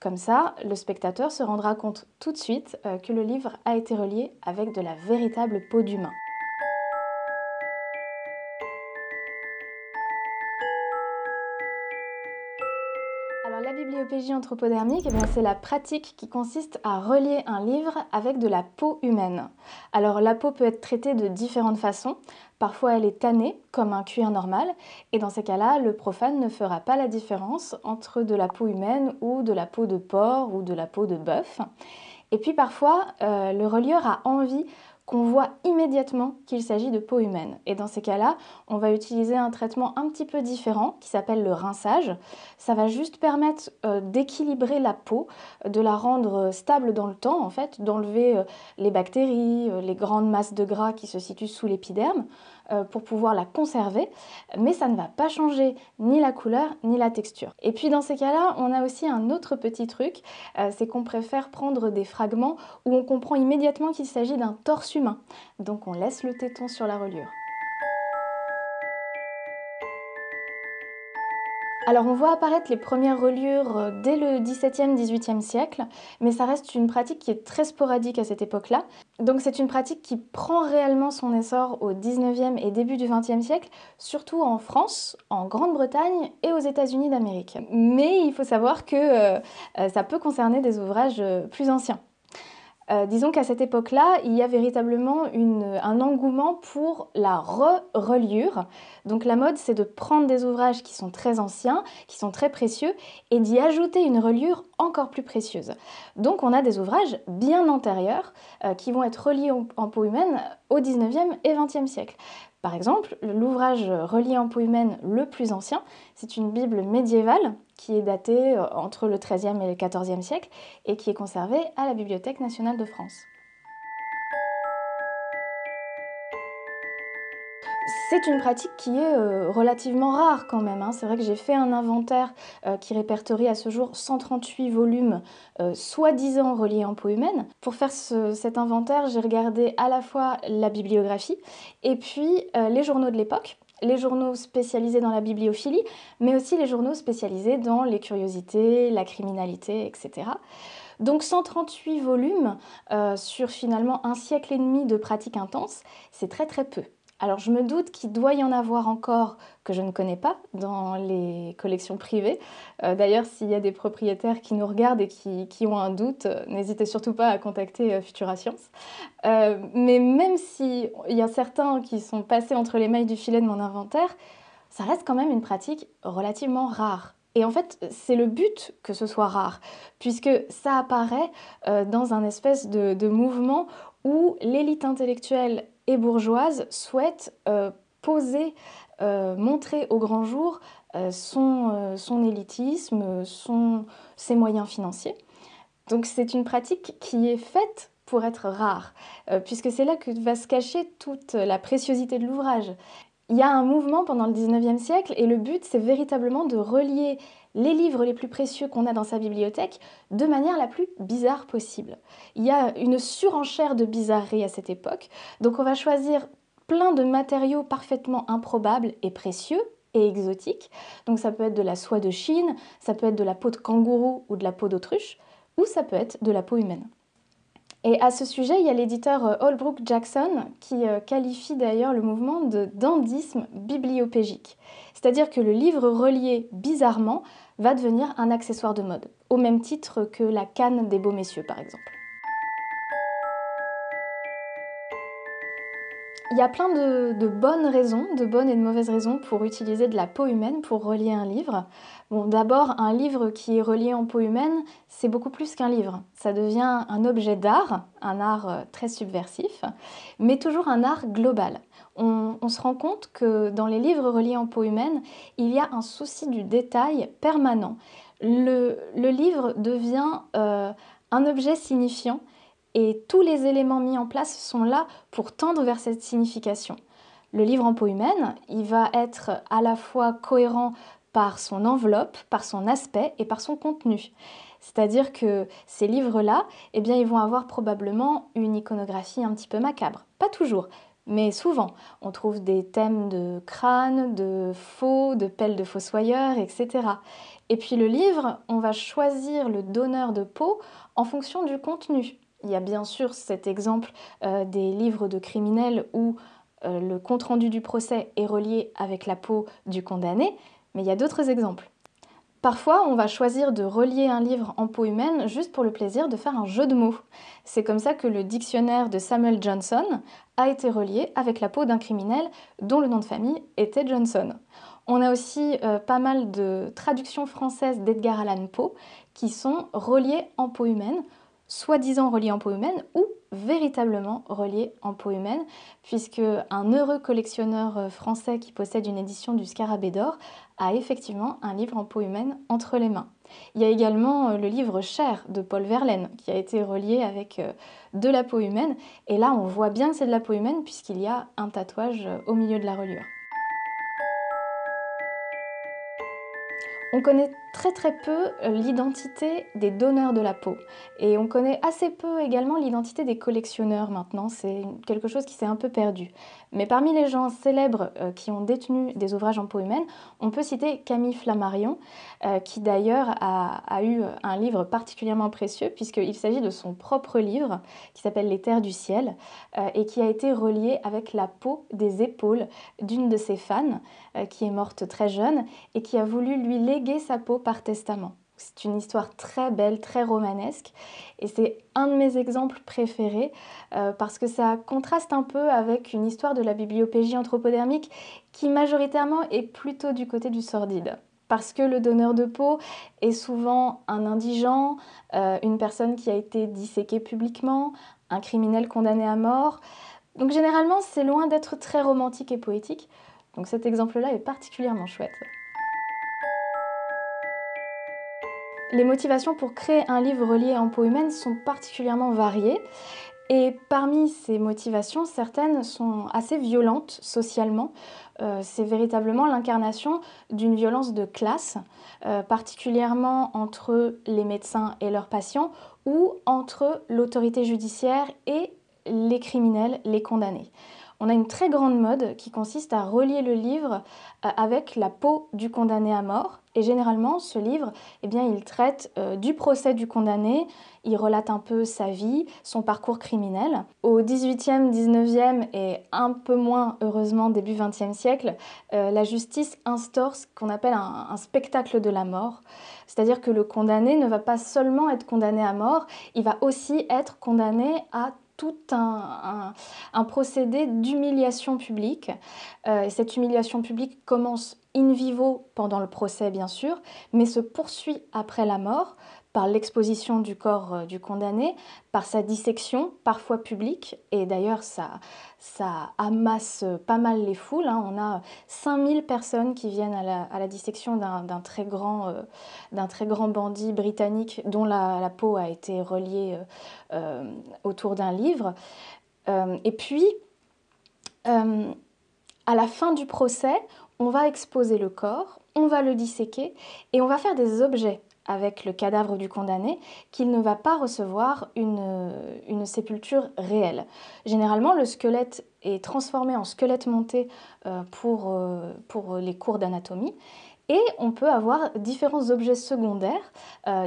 Comme ça, le spectateur se rendra compte tout de suite que le livre a été relié avec de la véritable peau d'humain. Alors la bibliopégie anthropodermique, c'est la pratique qui consiste à relier un livre avec de la peau humaine. Alors la peau peut être traitée de différentes façons. Parfois elle est tannée, comme un cuir normal, et dans ces cas-là, le profane ne fera pas la différence entre de la peau humaine ou de la peau de porc ou de la peau de bœuf. Et puis parfois, le relieur a envie qu'on voit immédiatement qu'il s'agit de peau humaine. Et dans ces cas-là, on va utiliser un traitement un petit peu différent qui s'appelle le rinçage. Ça va juste permettre d'équilibrer la peau, de la rendre stable dans le temps, en fait, d'enlever les bactéries, les grandes masses de gras qui se situent sous l'épiderme pour pouvoir la conserver. Mais ça ne va pas changer ni la couleur ni la texture. Et puis dans ces cas-là, on a aussi un autre petit truc, c'est qu'on préfère prendre des fragments où on comprend immédiatement qu'il s'agit d'un torse humain. Donc on laisse le téton sur la reliure. Alors on voit apparaître les premières reliures dès le XVIIe, XVIIIe siècle, mais ça reste une pratique qui est très sporadique à cette époque-là. Donc c'est une pratique qui prend réellement son essor au XIXe et début du XXe siècle, surtout en France, en Grande-Bretagne et aux États-Unis d'Amérique. Mais il faut savoir que ça peut concerner des ouvrages plus anciens. Disons qu'à cette époque-là, il y a véritablement un engouement pour la reliure. Donc la mode, c'est de prendre des ouvrages qui sont très anciens, qui sont très précieux, et d'y ajouter une reliure encore plus précieuse. Donc on a des ouvrages bien antérieurs qui vont être reliés en peau humaine au 19e et 20e siècle. Par exemple, l'ouvrage relié en peau humaine le plus ancien, c'est une Bible médiévale qui est datée entre le XIIIe et le XIVe siècle et qui est conservée à la Bibliothèque nationale de France. C'est une pratique qui est relativement rare quand même. C'est vrai que j'ai fait un inventaire qui répertorie à ce jour 138 volumes soi-disant reliés en peau humaine. Pour faire cet inventaire, j'ai regardé à la fois la bibliographie et puis les journaux de l'époque, les journaux spécialisés dans la bibliophilie, mais aussi les journaux spécialisés dans les curiosités, la criminalité, etc. Donc 138 volumes sur finalement un siècle et demi de pratique intense, c'est très très peu. Alors je me doute qu'il doit y en avoir encore que je ne connais pas dans les collections privées. D'ailleurs, s'il y a des propriétaires qui nous regardent et qui ont un doute, n'hésitez surtout pas à contacter Futura Science. Mais même s'il y a certains qui sont passés entre les mailles du filet de mon inventaire, ça reste quand même une pratique relativement rare. Et en fait, c'est le but que ce soit rare, puisque ça apparaît dans un espèce de mouvement où l'élite intellectuelle et bourgeoise souhaite poser, montrer au grand jour son élitisme, ses moyens financiers. Donc c'est une pratique qui est faite pour être rare, puisque c'est là que va se cacher toute la préciosité de l'ouvrage. Il y a un mouvement pendant le 19e siècle et le but, c'est véritablement de relier les livres les plus précieux qu'on a dans sa bibliothèque de manière la plus bizarre possible. Il y a une surenchère de bizarreries à cette époque, donc on va choisir plein de matériaux parfaitement improbables et précieux et exotiques. Donc ça peut être de la soie de Chine, ça peut être de la peau de kangourou ou de la peau d'autruche, ou ça peut être de la peau humaine. Et à ce sujet, il y a l'éditeur Holbrook Jackson qui qualifie d'ailleurs le mouvement de dandysme bibliopégique. C'est-à-dire que le livre relié bizarrement va devenir un accessoire de mode, au même titre que la canne des beaux messieurs par exemple. Il y a plein de bonnes raisons, de bonnes et de mauvaises raisons pour utiliser de la peau humaine pour relier un livre. Bon, d'abord, un livre qui est relié en peau humaine, c'est beaucoup plus qu'un livre. Ça devient un objet d'art, un art très subversif, mais toujours un art global. On se rend compte que dans les livres reliés en peau humaine, il y a un souci du détail permanent. Le livre devient un objet signifiant et tous les éléments mis en place sont là pour tendre vers cette signification. Le livre en peau humaine, il va être à la fois cohérent par son enveloppe, par son aspect et par son contenu. C'est-à-dire que ces livres-là, ils vont avoir probablement une iconographie un petit peu macabre. Pas toujours, Mais souvent, on trouve des thèmes de crâne, de faux, de pelles de fossoyeur, etc. Et puis le livre, on va choisir le donneur de peau en fonction du contenu. Il y a bien sûr cet exemple des livres de criminels où le compte-rendu du procès est relié avec la peau du condamné, mais il y a d'autres exemples. Parfois, on va choisir de relier un livre en peau humaine juste pour le plaisir de faire un jeu de mots. C'est comme ça que le dictionnaire de Samuel Johnson a été relié avec la peau d'un criminel dont le nom de famille était Johnson. On a aussi pas mal de traductions françaises d'Edgar Allan Poe qui sont reliées en peau humaine, soi-disant reliées en peau humaine ou véritablement reliées en peau humaine, puisque un heureux collectionneur français qui possède une édition du Scarabée d'or a effectivement un livre en peau humaine entre les mains. Il y a également le livre Cher de Paul Verlaine qui a été relié avec de la peau humaine, et là on voit bien que c'est de la peau humaine puisqu'il y a un tatouage au milieu de la reliure. On connaît très peu l'identité des donneurs de la peau et on connaît assez peu également l'identité des collectionneurs maintenant, c'est quelque chose qui s'est un peu perdu. Mais parmi les gens célèbres qui ont détenu des ouvrages en peau humaine, on peut citer Camille Flammarion qui d'ailleurs a eu un livre particulièrement précieux puisqu'il s'agit de son propre livre qui s'appelle Les Terres du ciel et qui a été relié avec la peau des épaules d'une de ses fans qui est morte très jeune et qui a voulu lui léguer sa peau par testament. C'est une histoire très belle, très romanesque et c'est un de mes exemples préférés parce que ça contraste un peu avec une histoire de la bibliopégie anthropodermique qui majoritairement est plutôt du côté du sordide. Parce que le donneur de peau est souvent un indigent, une personne qui a été disséquée publiquement, un criminel condamné à mort. Donc généralement, c'est loin d'être très romantique et poétique. Donc cet exemple-là est particulièrement chouette. Les motivations pour créer un livre relié en peau humaine sont particulièrement variées. Et parmi ces motivations, certaines sont assez violentes socialement. C'est véritablement l'incarnation d'une violence de classe, particulièrement entre les médecins et leurs patients ou entre l'autorité judiciaire et les criminels, les condamnés. On a une très grande mode qui consiste à relier le livre avec la peau du condamné à mort. Et généralement, ce livre, eh bien, il traite du procès du condamné, il relate un peu sa vie, son parcours criminel. Au XVIIIe, XIXe et un peu moins, heureusement, début XXe siècle, la justice instaure ce qu'on appelle un spectacle de la mort. C'est-à-dire que le condamné ne va pas seulement être condamné à mort, il va aussi être condamné à tout un procédé d'humiliation publique. Cette humiliation publique commence in vivo pendant le procès, bien sûr, mais se poursuit après la mort par l'exposition du corps du condamné, par sa dissection, parfois publique, et d'ailleurs ça amasse pas mal les foules. On a 5000 personnes qui viennent à la dissection d'un très grand bandit britannique dont la peau a été reliée autour d'un livre. Et puis, à la fin du procès, on va exposer le corps, on va le disséquer et on va faire des objets avec le cadavre du condamné qu'il ne va pas recevoir une sépulture réelle. Généralement, le squelette est transformé en squelette monté pour les cours d'anatomie. Et on peut avoir différents objets secondaires,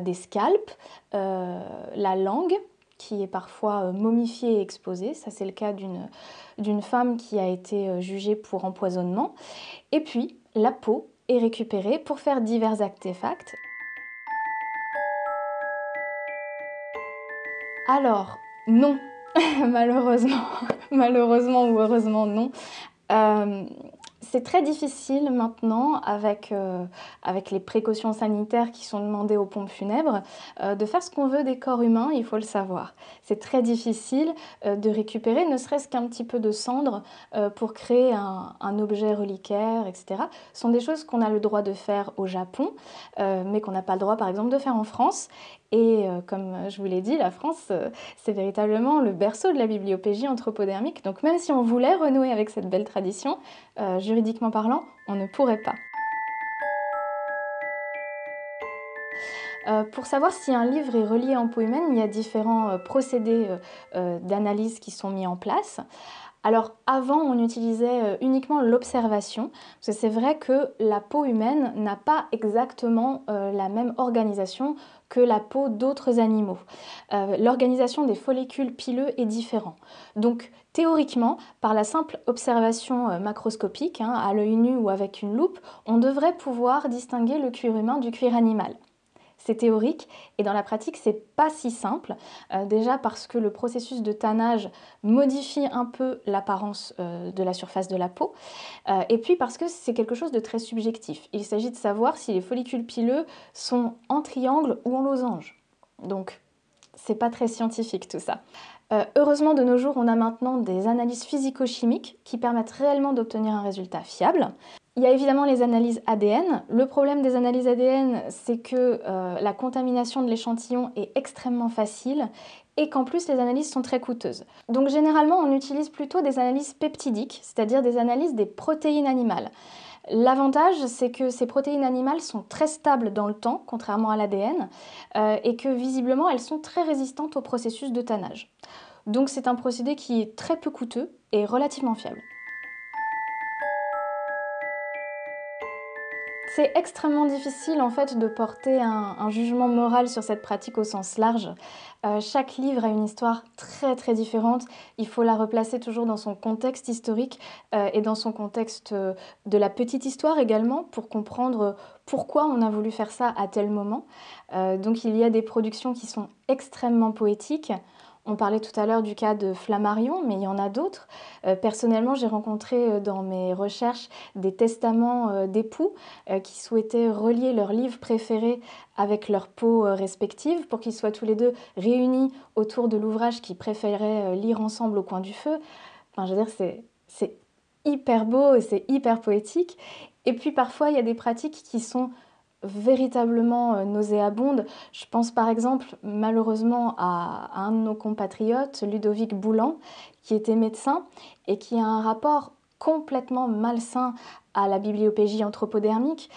des scalpes, la langue, qui est parfois momifiée et exposée. Ça, c'est le cas d'une femme qui a été jugée pour empoisonnement. Et puis, la peau est récupérée pour faire divers artefacts. Alors, non, malheureusement, malheureusement ou heureusement non. C'est très difficile maintenant, avec les précautions sanitaires qui sont demandées aux pompes funèbres, de faire ce qu'on veut des corps humains, il faut le savoir. C'est très difficile de récupérer ne serait-ce qu'un petit peu de cendre pour créer un objet reliquaire, etc. Ce sont des choses qu'on a le droit de faire au Japon, mais qu'on n'a pas le droit par exemple de faire en France. Et comme je vous l'ai dit, la France, c'est véritablement le berceau de la bibliopégie anthropodermique. Donc même si on voulait renouer avec cette belle tradition, juridiquement parlant, on ne pourrait pas. Pour savoir si un livre est relié en peau humaine, il y a différents procédés d'analyse qui sont mis en place. Alors avant, on utilisait uniquement l'observation, parce que c'est vrai que la peau humaine n'a pas exactement la même organisation que la peau d'autres animaux. L'organisation des follicules pileux est différente. Donc théoriquement, par la simple observation macroscopique, à l'œil nu ou avec une loupe, on devrait pouvoir distinguer le cuir humain du cuir animal. C'est théorique et dans la pratique, c'est pas si simple. Déjà parce que le processus de tannage modifie un peu l'apparence de la surface de la peau. Et puis parce que c'est quelque chose de très subjectif. Il s'agit de savoir si les follicules pileux sont en triangle ou en losange. Donc, c'est pas très scientifique tout ça. Heureusement, de nos jours, on a maintenant des analyses physico-chimiques qui permettent réellement d'obtenir un résultat fiable. Il y a évidemment les analyses ADN. Le problème des analyses ADN, c'est que la contamination de l'échantillon est extrêmement facile et qu'en plus les analyses sont très coûteuses. Donc généralement, on utilise plutôt des analyses peptidiques, c'est-à-dire des analyses des protéines animales. L'avantage, c'est que ces protéines animales sont très stables dans le temps, contrairement à l'ADN, et que visiblement, elles sont très résistantes au processus de tannage. Donc c'est un procédé qui est très peu coûteux et relativement fiable. C'est extrêmement difficile en fait de porter un jugement moral sur cette pratique au sens large. Chaque livre a une histoire très très différente. Il faut la replacer toujours dans son contexte historique et dans son contexte de la petite histoire également pour comprendre pourquoi on a voulu faire ça à tel moment. Donc il y a des productions qui sont extrêmement poétiques. On parlait tout à l'heure du cas de Flammarion, mais il y en a d'autres. Personnellement, j'ai rencontré dans mes recherches des testaments d'époux qui souhaitaient relier leurs livres préférés avec leurs peaux respectives pour qu'ils soient tous les deux réunis autour de l'ouvrage qu'ils préféraient lire ensemble au coin du feu. Enfin, je veux dire, c'est hyper beau et c'est hyper poétique. Et puis parfois, il y a des pratiques qui sont véritablement nauséabondes. Je pense par exemple malheureusement à un de nos compatriotes, Ludovic Boulan, qui était médecin et qui a un rapport complètement malsain à la bibliopégie anthropodermique.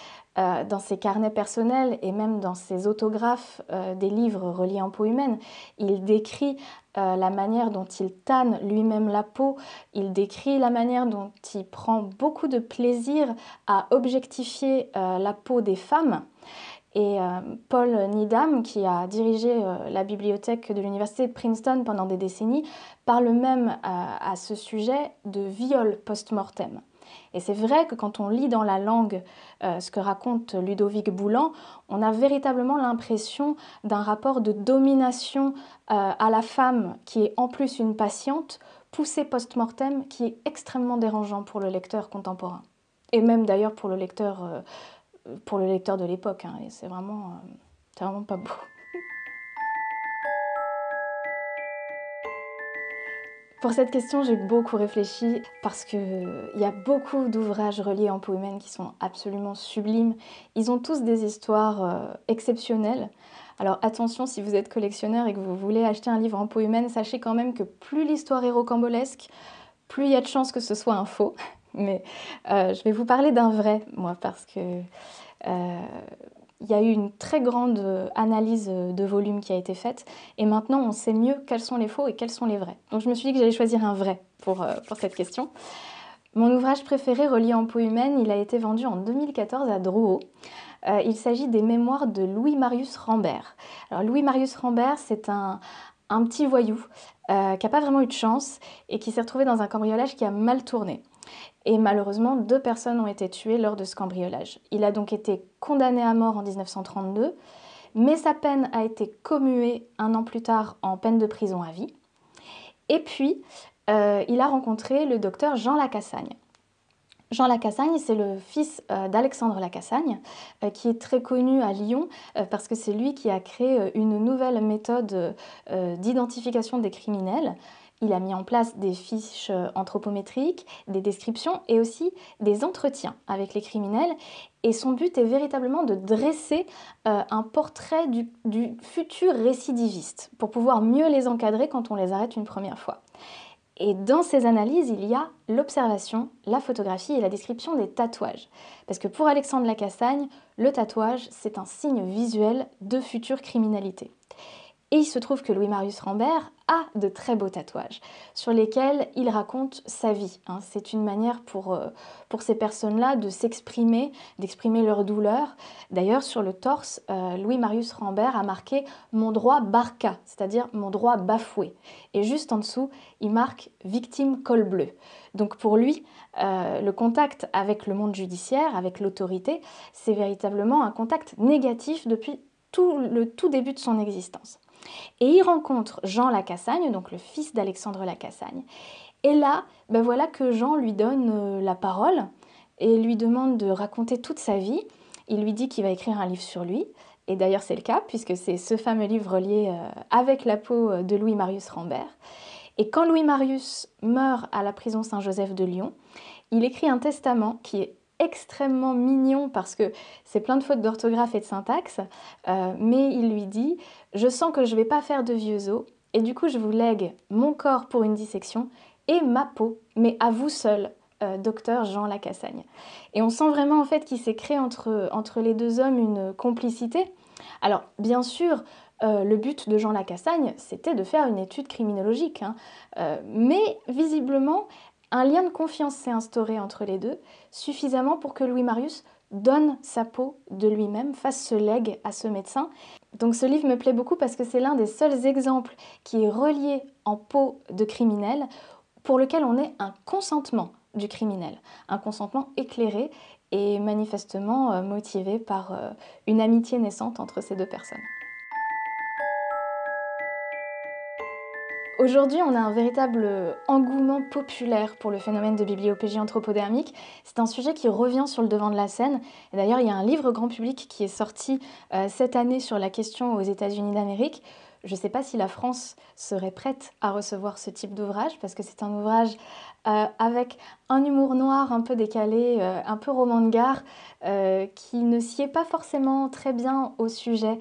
Dans ses carnets personnels et même dans ses autographes des livres reliés en peau humaine, il décrit la manière dont il tanne lui-même la peau, il décrit la manière dont il prend beaucoup de plaisir à objectifier la peau des femmes. Et Paul Needham, qui a dirigé la bibliothèque de l'université de Princeton pendant des décennies, parle même à ce sujet de viol post-mortem. Et c'est vrai que quand on lit dans la langue ce que raconte Ludovic Boulan, on a véritablement l'impression d'un rapport de domination à la femme qui est en plus une patiente, poussée post-mortem, qui est extrêmement dérangeant pour le lecteur contemporain. Et même d'ailleurs pour le lecteur de l'époque, et c'est vraiment pas beau. Pour cette question, j'ai beaucoup réfléchi parce qu'il y a beaucoup d'ouvrages reliés en peau humaine qui sont absolument sublimes. Ils ont tous des histoires exceptionnelles. Alors attention, si vous êtes collectionneur et que vous voulez acheter un livre en peau humaine, sachez quand même que plus l'histoire est rocambolesque, plus il y a de chances que ce soit un faux. Mais je vais vous parler d'un vrai, moi, parce que il y a eu une très grande analyse de volume qui a été faite et maintenant on sait mieux quels sont les faux et quels sont les vrais. Donc je me suis dit que j'allais choisir un vrai pour cette question. Mon ouvrage préféré relié en peau humaine, il a été vendu en 2014 à Drouot. Il s'agit des mémoires de Louis Marius Rambert. Alors Louis Marius Rambert, c'est un petit voyou qui n'a pas vraiment eu de chance et qui s'est retrouvé dans un cambriolage qui a mal tourné. Et malheureusement, 2 personnes ont été tuées lors de ce cambriolage. Il a donc été condamné à mort en 1932, mais sa peine a été commuée un an plus tard en peine de prison à vie. Et puis, il a rencontré le docteur Jean Lacassagne. Jean Lacassagne, c'est le fils d'Alexandre Lacassagne, qui est très connu à Lyon parce que c'est lui qui a créé une nouvelle méthode d'identification des criminels. Il a mis en place des fiches anthropométriques, des descriptions et aussi des entretiens avec les criminels. Et son but est véritablement de dresser un portrait du futur récidiviste pour pouvoir mieux les encadrer quand on les arrête une première fois. Et dans ces analyses, il y a l'observation, la photographie et la description des tatouages. Parce que pour Alexandre Lacassagne, le tatouage, c'est un signe visuel de future criminalité. Et il se trouve que Louis Marius Rambert a de très beaux tatouages sur lesquels il raconte sa vie. C'est une manière pour ces personnes-là de s'exprimer, d'exprimer leur douleur. D'ailleurs, sur le torse, Louis Marius Rambert a marqué «Mon droit barca», c'est-à-dire «mon droit bafoué». Et juste en dessous, il marque «Victime col bleu». Donc pour lui, le contact avec le monde judiciaire, avec l'autorité, c'est véritablement un contact négatif depuis le tout début de son existence. Et il rencontre Jean Lacassagne, donc le fils d'Alexandre Lacassagne. Et là, ben voilà que Jean lui donne la parole et lui demande de raconter toute sa vie. Il lui dit qu'il va écrire un livre sur lui. Et d'ailleurs, c'est le cas, puisque c'est ce fameux livre relié avec la peau de Louis Marius Rambert. Et quand Louis Marius meurt à la prison Saint-Joseph de Lyon, il écrit un testament qui est extrêmement mignon parce que c'est plein de fautes d'orthographe et de syntaxe, mais il lui dit « Je sens que je ne vais pas faire de vieux os et du coup je vous lègue mon corps pour une dissection et ma peau, mais à vous seul, docteur Jean Lacassagne ». Et on sent vraiment en fait qu'il s'est créé entre les deux hommes une complicité. Alors bien sûr, le but de Jean Lacassagne, c'était de faire une étude criminologique, mais visiblement, un lien de confiance s'est instauré entre les deux, suffisamment pour que Louis Marius donne sa peau de lui-même, fasse ce legs à ce médecin. Donc ce livre me plaît beaucoup parce que c'est l'un des seuls exemples qui est relié en peau de criminel, pour lequel on ait un consentement du criminel, un consentement éclairé et manifestement motivé par une amitié naissante entre ces deux personnes. Aujourd'hui, on a un véritable engouement populaire pour le phénomène de bibliopégie anthropodermique. C'est un sujet qui revient sur le devant de la scène. Et d'ailleurs, il y a un livre grand public qui est sorti cette année sur la question aux États-Unis d'Amérique. Je ne sais pas si la France serait prête à recevoir ce type d'ouvrage, parce que c'est un ouvrage avec un humour noir un peu décalé, un peu roman de gare, qui ne sied pas forcément très bien au sujet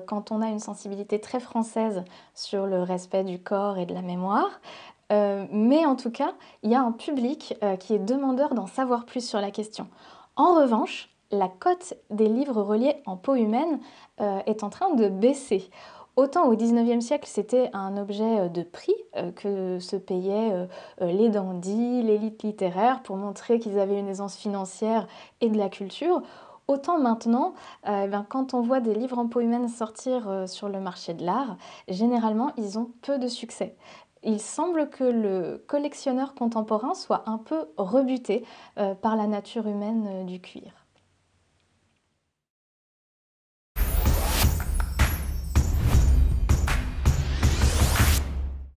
quand on a une sensibilité très française sur le respect du corps et de la mémoire. Mais en tout cas, il y a un public qui est demandeur d'en savoir plus sur la question. En revanche, la cote des livres reliés en peau humaine est en train de baisser. Autant au XIXe siècle, c'était un objet de prix que se payaient les dandys, l'élite littéraire pour montrer qu'ils avaient une aisance financière et de la culture. Autant maintenant, quand on voit des livres en peau humaine sortir sur le marché de l'art, généralement, ils ont peu de succès. Il semble que le collectionneur contemporain soit un peu rebuté par la nature humaine du cuir.